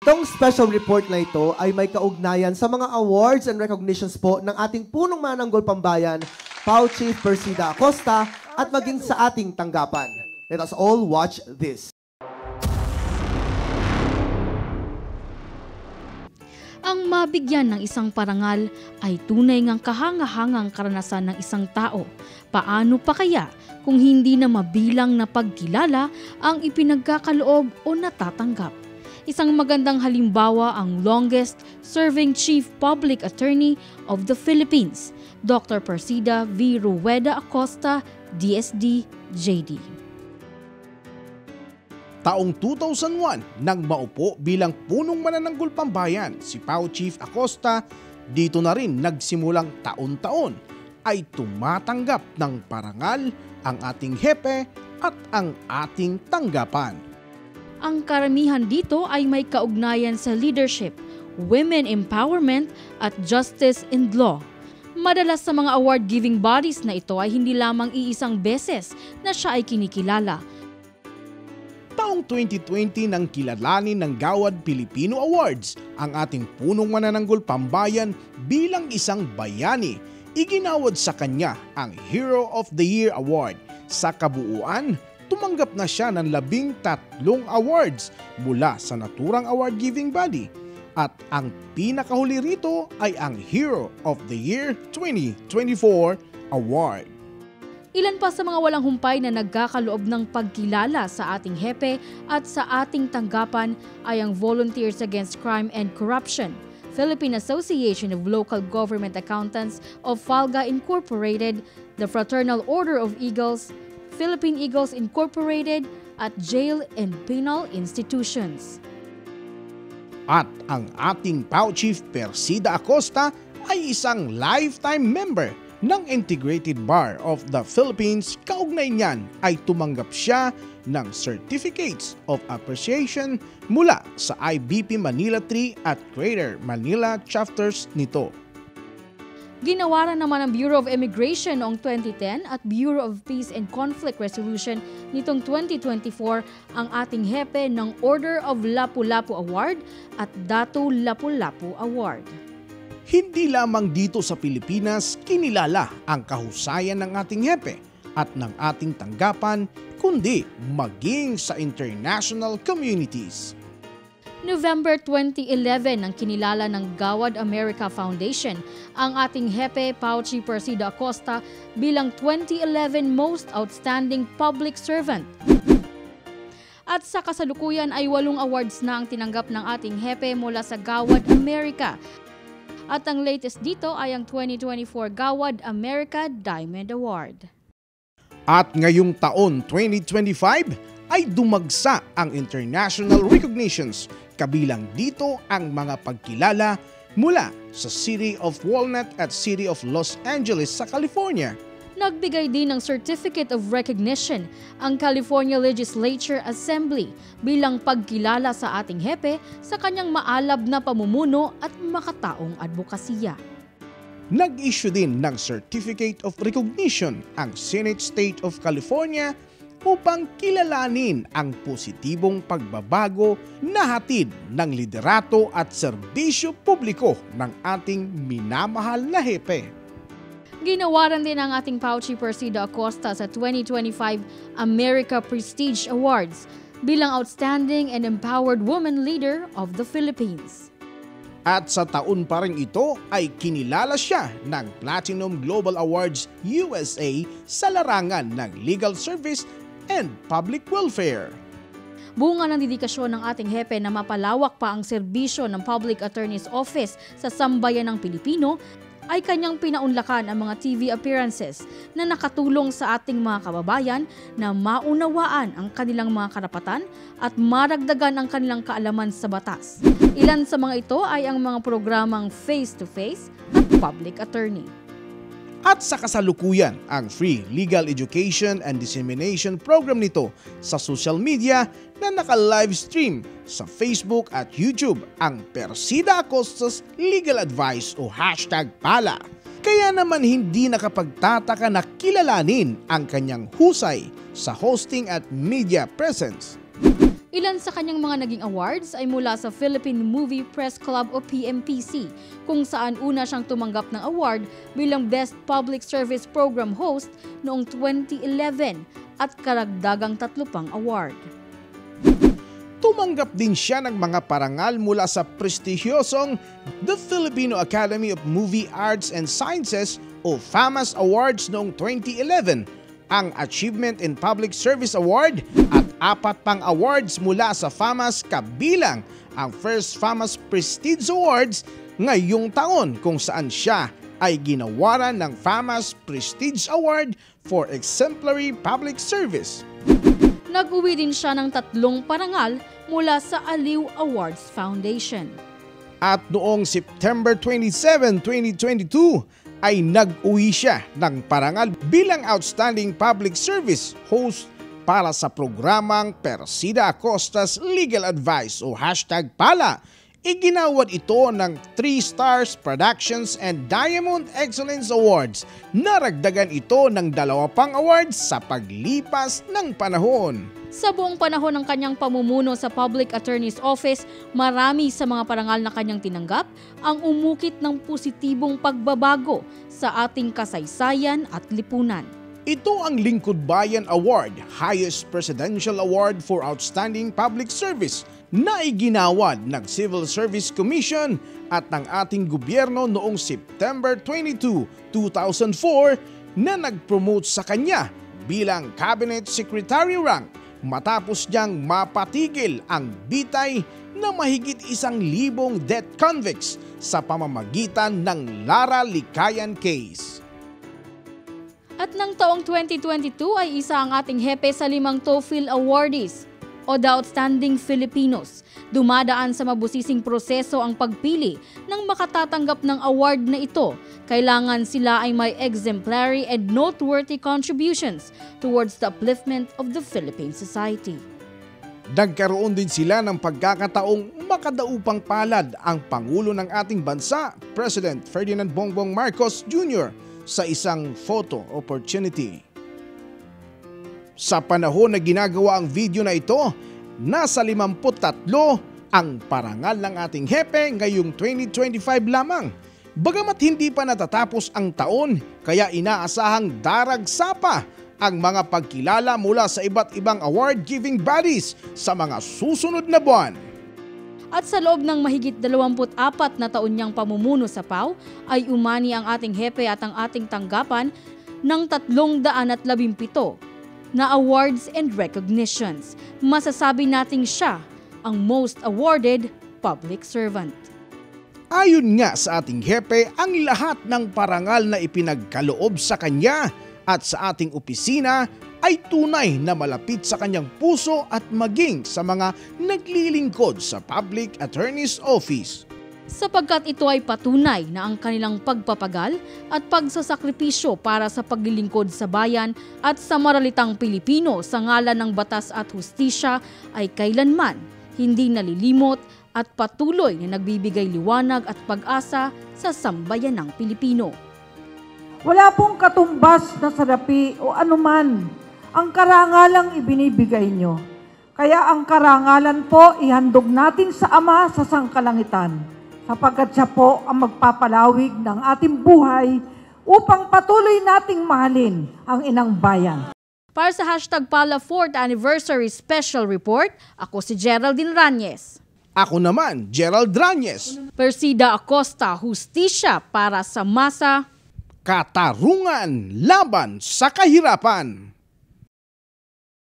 Itong special report na ito ay may kaugnayan sa mga awards and recognitions po ng ating punong mananggol pambayan, PAO Chief Persida Acosta, at maging sa ating tanggapan. Let us all watch this. Ang mabigyan ng isang parangal ay tunay ngang kahangahangang karanasan ng isang tao. Paano pa kaya kung hindi na mabilang na pagkilala ang ipinagkakaloob o natatanggap? Isang magandang halimbawa ang longest-serving Chief Public Attorney of the Philippines, Dr. Persida V. Rueda Acosta, DSD, JD. Taong 2001, nang maupo bilang punong manananggol pambayan si PAO Chief Acosta, dito na rin nagsimulang taon-taon ay tumatanggap ng parangal ang ating hepe at ang ating tanggapan. Ang karamihan dito ay may kaugnayan sa leadership, women empowerment at justice and law. Madalas sa mga award-giving bodies na ito ay hindi lamang iisang beses na siya ay kinikilala. Taong 2020 nang kilalanin ng Gawad Pilipino Awards ang ating punong manananggol pambayan bilang isang bayani. Iginawad sa kanya ang Hero of the Year Award. Sa kabuuan, tumanggap na siya ng 13 awards mula sa naturang award-giving body. At ang pinakahuli rito ay ang Hero of the Year 2024 Award. Ilan pa sa mga walang humpay na nagkakaloob ng pagkilala sa ating hepe at sa ating tanggapan ay ang Volunteers Against Crime and Corruption, Philippine Association of Local Government Accountants of FALGA Incorporated, the Fraternal Order of Eagles, Philippine Eagles Incorporated, at jail and penal institutions. At ang ating PAO Chief Persida Acosta ay isang lifetime member ng Integrated Bar of the Philippines. Kaugnay niyan ay tumanggap siya ng Certificates of Appreciation mula sa IBP Manila 3 at Greater Manila chapters nito. Ginawaran naman ng Bureau of Immigration noong 2010 at Bureau of Peace and Conflict Resolution nitong 2024 ang ating hepe ng Order of Lapu-Lapu Award at Datu Lapu-Lapu Award. Hindi lamang dito sa Pilipinas kinilala ang kahusayan ng ating hepe at ng ating tanggapan, kundi maging sa international communities. November 2011 nang kinilala ng Gawad America Foundation ang ating hepe PAO Chief Persida Acosta bilang 2011 Most Outstanding Public Servant. At sa kasalukuyan ay 8 awards na ang tinanggap ng ating hepe mula sa Gawad America. At ang latest dito ay ang 2024 Gawad America Diamond Award. At ngayong taon 2025 ay dumagsa ang international recognitions. Kabilang dito ang mga pagkilala mula sa City of Walnut at City of Los Angeles sa California. Nagbigay din ng Certificate of Recognition ang California Legislature Assembly bilang pagkilala sa ating hepe sa kanyang maalab na pamumuno at makataong advokasya. Nag-issue din ng Certificate of Recognition ang Senate State of California upang kilalanin ang positibong pagbabago na hatid ng liderato at serbisyo publiko ng ating minamahal na hepe. Ginawaran din ang ating PAO Chief Persida Acosta sa 2025 America Prestige Awards bilang Outstanding and Empowered Woman Leader of the Philippines. At sa taon pa rin ito ay kinilala siya ng Platinum Global Awards USA sa larangan ng Legal Service and Public Welfare. Bunga ng dedikasyon ng ating hepe na mapalawak pa ang serbisyo ng Public Attorney's Office sa sambayanang Pilipino ay kanyang pinaunlakan ang mga TV appearances na nakatulong sa ating mga kababayan na maunawaan ang kanilang mga karapatan at maragdagan ang kanilang kaalaman sa batas. Ilan sa mga ito ay ang mga programang face-to-face at public attorney. At sa kasalukuyan, ang free legal education and dissemination program nito sa social media na naka-livestream sa Facebook at YouTube ang Persida Acosta's Legal Advice o #pala. Kaya naman hindi nakapagtataka na kilalanin ang kanyang husay sa hosting at media presence. Ilan sa kanyang mga naging awards ay mula sa Philippine Movie Press Club o PMPC, kung saan una siyang tumanggap ng award bilang Best Public Service Program Host noong 2011 at karagdagang 3 pang award. Tumanggap din siya ng mga parangal mula sa prestigyosong The Filipino Academy of Movie Arts and Sciences o FAMAS Awards noong 2011, ang Achievement in Public Service Award at 4 pang awards mula sa FAMAS kabilang ang First FAMAS Prestige Awards ngayong taon kung saan siya ay ginawaran ng FAMAS Prestige Award for Exemplary Public Service. Nag-uwi din siya ng 3 parangal mula sa Aliw Awards Foundation. At noong September 27, 2022 ay nag-uwi siya ng parangal bilang Outstanding Public Service Host para sa programang Persida Acosta's Legal Advice o #PALA. Iginawad ito ng 3 Stars Productions and Diamond Excellence Awards. Naragdagan ito ng 2 pang awards sa paglipas ng panahon. Sa buong panahon ng kanyang pamumuno sa Public Attorney's Office, marami sa mga parangal na kanyang tinanggap ang umukit ng positibong pagbabago sa ating kasaysayan at lipunan. Ito ang Lingkod Bayan Award, highest presidential award for outstanding public service na iginawad ng Civil Service Commission at ng ating gobyerno noong September 22, 2004 na nag-promote sa kanya bilang Cabinet Secretary rank matapos niyang mapatigil ang bitay na mahigit 1,000 death convicts sa pamamagitan ng Lara Likayan case. At ng taong 2022 ay isa ang ating hepe sa 5 TOEFL awardees o The Outstanding Filipinos. Dumadaan sa mabusising proseso ang pagpili ng makatatanggap ng award na ito. Kailangan sila ay may exemplary and noteworthy contributions towards the upliftment of the Philippine society. Nagkaroon din sila ng pagkakataong makadaupang palad ang Pangulo ng ating bansa, President Ferdinand Bongbong Marcos Jr. sa isang photo opportunity. Sa panahon na ginagawa ang video na ito, nasa 53 ang parangal ng ating hepe ngayong 2025 lamang. Bagamat hindi pa natatapos ang taon, kaya inaasahang daragsa pa ang mga pagkilala mula sa iba't ibang award-giving bodies sa mga susunod na buwan. At sa loob ng mahigit 24 na taon niyang pamumuno sa PAO, ay umani ang ating hepe at ang ating tanggapan ng 317 na awards and recognitions. Masasabi nating siya ang most awarded public servant. Ayon nga sa ating hepe, ang lahat ng parangal na ipinagkaloob sa kanya at sa ating opisina ay tunay na malapit sa kanyang puso at maging sa mga naglilingkod sa Public Attorney's Office. Sapagkat ito ay patunay na ang kanilang pagpapagal at pagsasakripisyo para sa paglilingkod sa bayan at sa maralitang Pilipino sa ngalan ng batas at hustisya ay kailanman hindi nalilimot at patuloy na nagbibigay liwanag at pag-asa sa sambayanang Pilipino. Wala pong katumbas na salapi o anuman ang karangalang ibinibigay nyo. Kaya ang karangalan po ihandog natin sa Ama sa sangkalangitan, sapagkat siya po ang magpapalawig ng ating buhay upang patuloy nating mahalin ang inang bayan. Para sa #PALA 4th Anniversary Special Report, ako si Geraldine Ranyes. Ako naman, Gerald Ranyes. Persida Acosta, hustisya para sa masa. Katarungan laban sa kahirapan.